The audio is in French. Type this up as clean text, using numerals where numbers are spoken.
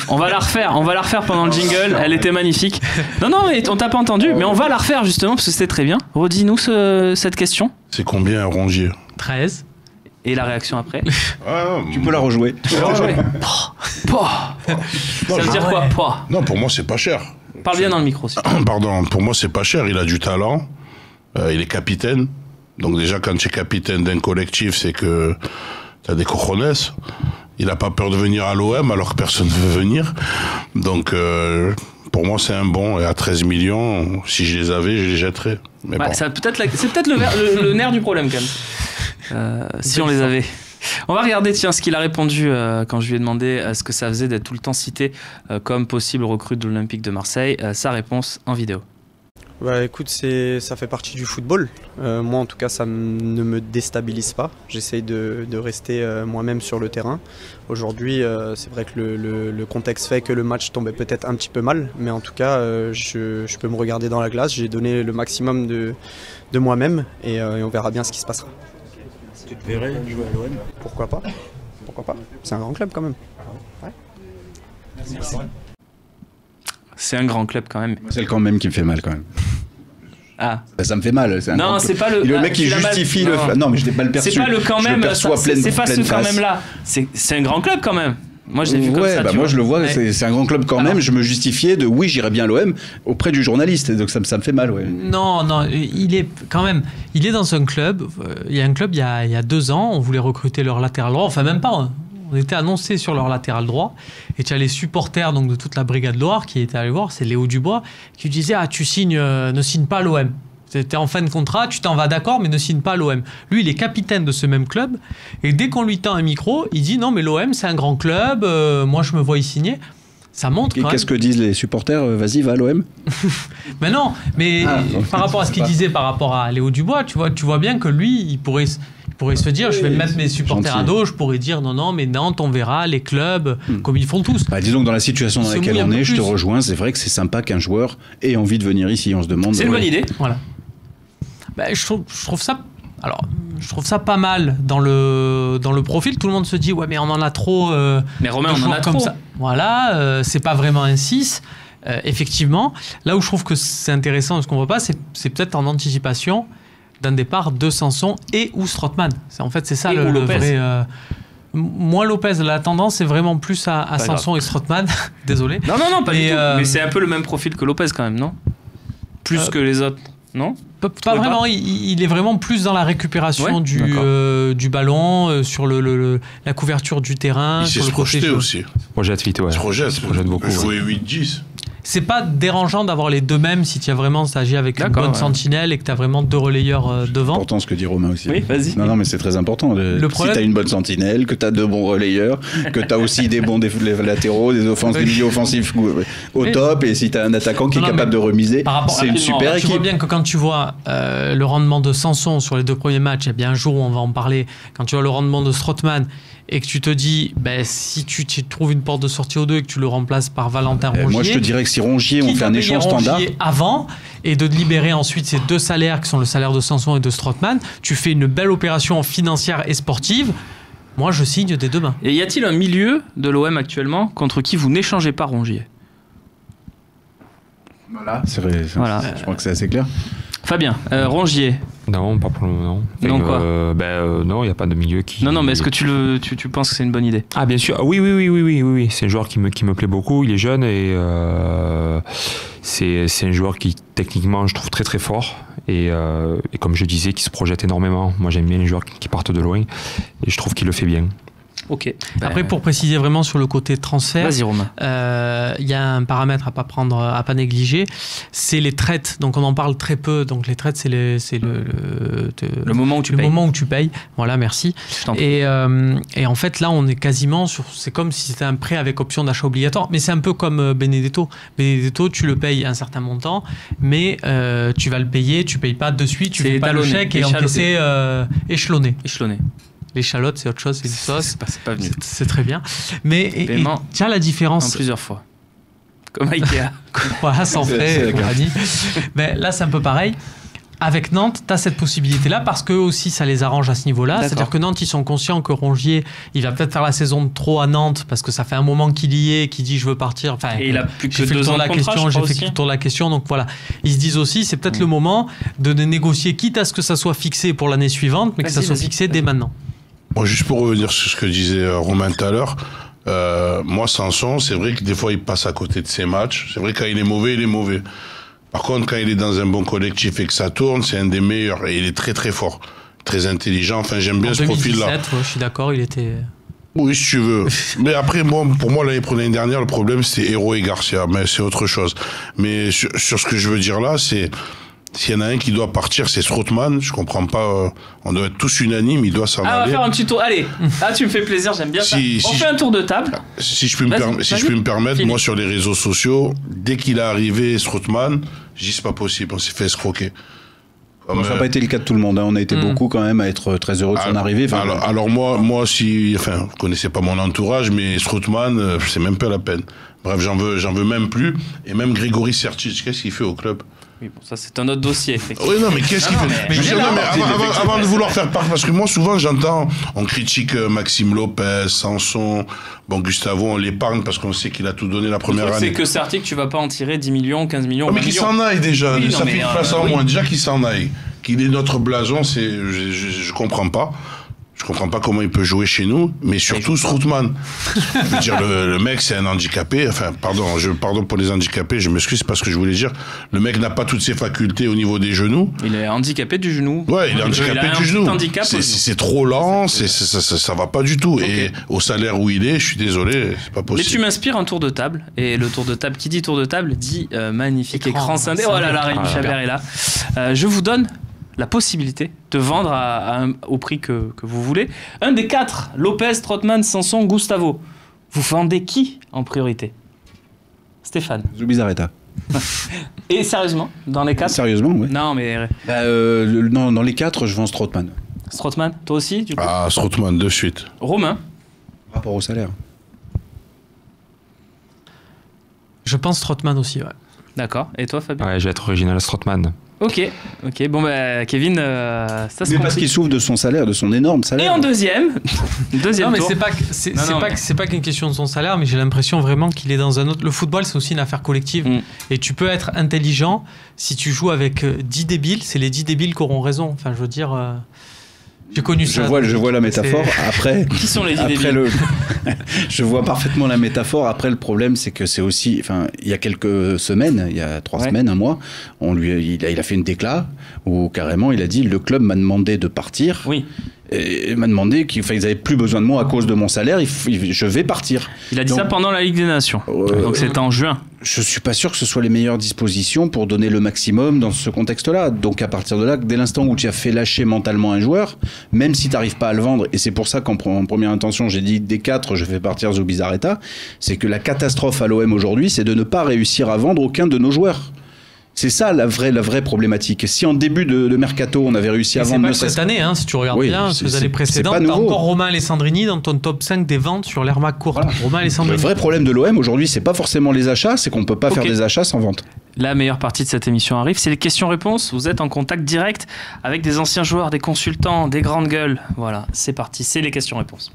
On va la refaire pendant le jingle. Elle était magnifique. Non, mais on t'a pas entendu, mais on va la refaire justement parce que c'était très bien. Redis-nous cette question. C'est combien un Rongier? 13. Et la réaction après? Tu peux la rejouer. Ça veut dire quoi? Non, pour moi, c'est pas cher. Parle bien dans le micro. Pardon, pour moi, c'est pas cher. Il a du talent. Il est capitaine. Donc déjà, quand tu es capitaine d'un collectif, c'est que tu as des cojones. Il n'a pas peur de venir à l'OM alors que personne ne veut venir. Donc, pour moi, c'est un bon. Et à 13 millions, si je les avais, je les jetterais. Mais bon. C'est peut-être le nerf du problème, quand même. Si on les avait. On va regarder ce qu'il a répondu quand je lui ai demandé ce que ça faisait d'être tout le temps cité comme possible recrue de l'Olympique de Marseille. Sa réponse en vidéo. Bah écoute, ça fait partie du football. Moi en tout cas, ça ne me déstabilise pas. J'essaye de rester moi-même sur le terrain. Aujourd'hui, c'est vrai que le contexte fait que le match tombait peut-être un petit peu mal, mais en tout cas, je peux me regarder dans la glace. J'ai donné le maximum de moi-même et on verra bien ce qui se passera. Tu te verrais jouer à l'OM? Pourquoi pas? C'est un grand club quand même. Ouais. C'est un grand club quand même. C'est le quand même qui me fait mal quand même. Ah. Ça me fait mal. Non, c'est pas le mec qui justifie le. Non, mais je n'ai pas le perçu. C'est pas le quand même. C'est pas ce quand même là. C'est un grand club quand même. Moi, je l'ai vu comme ça. Moi, je le vois. C'est un grand club quand même. Je me justifiais de oui, j'irais bien à l'OM auprès du journaliste. Donc ça me fait mal. Ouais. Non, il est quand même. Il est dans un club. Il y a un club. Il y a 2 ans, on voulait recruter leur latéral droit. Enfin, même pas. Hein. On était annoncé sur leur latéral droit et tu as les supporters donc de toute la brigade Loire qui étaient allés voir, c'est Léo Dubois qui disait tu signes, ne signe pas à l'OM. T'es en fin de contrat, tu t'en vas d'accord, mais ne signe pas à l'OM. Lui, il est capitaine de ce même club et dès qu'on lui tend un micro, il dit non mais l'OM c'est un grand club, moi je me vois y signer. Ça montre. Et qu'est-ce que disent les supporters? Vas-y, va à l'OM. Mais non, mais par rapport à ce qu'il disait par rapport à Léo Dubois, tu vois bien que lui, il pourrait se dire, je vais mettre mes supporters à dos, je pourrais dire non, mais Nantes, on verra, les clubs, comme ils font tous. Disons que dans la situation dans laquelle on est, je te rejoins, c'est vrai que c'est sympa qu'un joueur ait envie de venir ici, on se demande. C'est une bonne idée. Voilà. Je trouve ça. Alors, je trouve ça pas mal dans le profil. Tout le monde se dit, ouais, mais on en a trop. Mais Romain, on en a trop. Ça. Voilà, c'est pas vraiment un 6. Effectivement, là où je trouve que c'est intéressant, ce qu'on voit pas, c'est peut-être en anticipation d'un départ de Sanson et ou Strootman. En fait, c'est ça le vrai. Moi, Lopez, la tendance, c'est vraiment plus à Sanson et Strootman. Désolé. Non, pas du tout. Mais c'est un peu le même profil que Lopez quand même, non? Plus que les autres, non? Pas vraiment. Il est vraiment plus dans la récupération du ballon, sur la couverture du terrain. Il sait se projeter aussi. Projette vite, ouais. Il se projette beaucoup. Jouer 8-10. C'est pas dérangeant d'avoir les deux mêmes si tu as vraiment s'agit avec une bonne sentinelle et que tu as vraiment 2 relayeurs devant. C'est important ce que dit Romain aussi. Oui, vas-y. Non, mais c'est très important. Si tu as une bonne sentinelle, que tu as 2 bons relayeurs, que tu as aussi des bons latéraux, des milieux offensifs au top, et si tu as un attaquant qui est capable de remiser, c'est une super équipe. Tu vois bien que quand tu vois le rendement de Sanson sur les 2 premiers matchs, et bien un jour où on va en parler, quand tu vois le rendement de Strootman, et que tu te dis, si tu trouves une porte de sortie aux 2 et que tu le remplaces par Valentin Rongier... Moi, je te dirais que si Rongier, on fait un échange standard... avant, et de libérer ensuite ces 2 salaires, qui sont le salaire de Sanson et de Strootman, tu fais une belle opération financière et sportive. Moi, je signe des 2 mains. Et y a-t-il un milieu de l'OM actuellement contre qui vous n'échangez pas Rongier? Voilà. Je crois que c'est assez clair. Fabien, Rongier. Non, pas pour le moment. Non, quoi non, il n'y a pas de milieu qui... Non, mais est-ce que tu penses que c'est une bonne idée? Ah, bien sûr. Oui. C'est un joueur qui me plaît beaucoup. Il est jeune et c'est un joueur qui, techniquement, je trouve très très fort. Et comme je disais, qui se projette énormément. Moi, j'aime bien les joueurs qui partent de loin. Et je trouve qu'il le fait bien. Ok. Après, pour préciser vraiment sur le côté transfert, vas-y Romain. Il y a un paramètre à pas négliger, c'est les traites. Donc on en parle très peu. Donc les traites, c'est le moment où tu payes. Le moment où tu payes. Voilà, merci. Et en fait, là, on est quasiment sur. C'est comme si c'était un prêt avec option d'achat obligatoire. Mais c'est un peu comme Benedetto. Benedetto, tu le payes un certain montant, mais tu vas le payer. Tu payes pas de suite. Tu fais pas le chèque et encaissé échelonné. L'échalote, c'est autre chose, c'est une sauce. C'est pas venu. C'est très bien. Mais tiens, la différence. En plusieurs fois. Comme Ikea. Voilà, sans frais et compagnie. Mais là, c'est un peu pareil. Avec Nantes, tu as cette possibilité-là parce qu'eux aussi, ça les arrange à ce niveau-là. D'accord. C'est-à-dire que Nantes, ils sont conscients que Rongier, il va peut-être faire la saison de trop à Nantes parce que ça fait un moment qu'il y est, qu'il dit je veux partir. Enfin, Et il a plus que j'ai fait le 2 tour ans de de la contrat, question, je j'ai crois fait aussi. le tour de la question. Donc voilà, ils se disent aussi, c'est peut-être le moment de négocier, quitte à ce que ça soit fixé pour l'année suivante, mais que ça soit fixé dès maintenant. Bon, juste pour revenir sur ce que disait Romain tout à l'heure, moi, Sanson, c'est vrai que des fois, il passe à côté de ses matchs. C'est vrai que quand il est mauvais, il est mauvais. Par contre, quand il est dans un bon collectif et que ça tourne, c'est un des meilleurs. Et il est très très fort, très intelligent. Enfin, j'aime bien ce profil-là. 2017, je suis d'accord, il était... Oui, si tu veux. Mais après, pour moi, l'année dernière, le problème, c'était Hérault et Garcia. Mais c'est autre chose. Mais sur ce que je veux dire là, c'est... S'il y en a un qui doit partir, c'est Strootman. Je comprends pas. On doit être tous unanimes. Il doit s'en aller. On va faire un petit tour. Allez, tu me fais plaisir, j'aime bien ça. On fait un tour de table. Si je peux me permettre, moi sur les réseaux sociaux, dès qu'il est arrivé, Strootman, je dis c'est pas possible, on s'est fait escroquer. Ça n'a pas été le cas de tout le monde. On a été beaucoup quand même à être très heureux de son arrivée. Alors moi, vous connaissez pas mon entourage, mais Strootman, c'est même pas la peine. Bref, j'en veux même plus. Et même Grégory Sertic, qu'est-ce qu'il fait au club? Oui, bon, ça c'est un autre dossier, effectivement. Oui, non, mais qu'est-ce qu'il fait? Avant de vouloir faire part, parce que moi souvent j'entends, on critique Maxime Lopez, Sanson, bon Gustavo, on l'épargne parce qu'on sait qu'il a tout donné la première année. C'est que Sertic, tu vas pas en tirer 10 millions, 15 millions. Mais qu'il s'en aille déjà, oui, ça fait une place en moins. Déjà qu'il s'en aille, qu'il est notre blason, je comprends pas. Je comprends pas comment il peut jouer chez nous, mais surtout Strootman. Je veux dire, le mec, c'est un handicapé. Enfin, pardon pour les handicapés, je m'excuse, c'est pas ce que je voulais dire. Le mec n'a pas toutes ses facultés au niveau des genoux. Il est handicapé du genou. Ouais, il est handicapé du genou. C'est trop lent, ça va pas du tout. Okay. Et au salaire où il est, je suis désolé, c'est pas possible. Mais tu m'inspires un tour de table. Et le tour de table, qui dit tour de table, dit magnifique écran scindé. Oh là là, Rémi Chabert est là. Je vous donne la possibilité de vendre au prix que vous voulez. Un des 4, Lopez, Strootman, Sanson, Gustavo. Vous vendez qui en priorité? Stéphane. Zubizarreta. Et sérieusement, dans les 4? Sérieusement, oui. Non, mais... non, dans les 4, je vends Strootman. Strootman, toi aussi du coup? Ah, Strootman, de suite. Romain? Rapport au salaire. Je pense Strootman aussi, ouais. D'accord. Et toi, Fabien? Ouais, je vais être original à Strootman. Ok. Bon bah Kevin, ça se mais parce qu'il souffre de son salaire, de son énorme salaire. Et en deuxième non, mais tour. c'est pas qu'une question de son salaire, mais j'ai l'impression vraiment qu'il est dans un autre. Le football, c'est aussi une affaire collective, et tu peux être intelligent si tu joues avec 10 débiles. C'est les 10 débiles qui auront raison. Enfin, je veux dire. J'ai connu ça. Je vois la métaphore. Après, qui sont les idées? Je vois parfaitement la métaphore. Après, le problème, c'est que c'est aussi. Enfin, il y a quelques semaines, il y a 3 semaines, un mois, il a fait une déclat où carrément il a dit le club m'a demandé de partir. Oui. Et m'a demandé qu'ils n'avaient plus besoin de moi à cause de mon salaire. Je vais partir. Il a dit ça pendant la Ligue des Nations. Donc c'était en juin. Je suis pas sûr que ce soit les meilleures dispositions pour donner le maximum dans ce contexte-là. Donc à partir de là, dès l'instant où tu as fait lâcher mentalement un joueur, même si tu n'arrives pas à le vendre, et c'est pour ça qu'en première intention j'ai dit des 4, je fais partir Zubizarreta, c'est que la catastrophe à l'OM aujourd'hui, c'est de ne pas réussir à vendre aucun de nos joueurs. C'est ça la vraie problématique. Si en début de mercato, on avait réussi à vendre... C'est pas cette année, si tu regardes bien, ces années précédentes, t'as encore Romain Alessandrini dans ton top 5 des ventes sur l'Herma courte. Voilà. Romain Alessandrini. Le vrai problème de l'OM aujourd'hui, c'est pas forcément les achats, c'est qu'on peut pas faire des achats sans vente. La meilleure partie de cette émission arrive, c'est les questions-réponses. Vous êtes en contact direct avec des anciens joueurs, des consultants, des grandes gueules. Voilà, c'est parti, c'est les questions-réponses.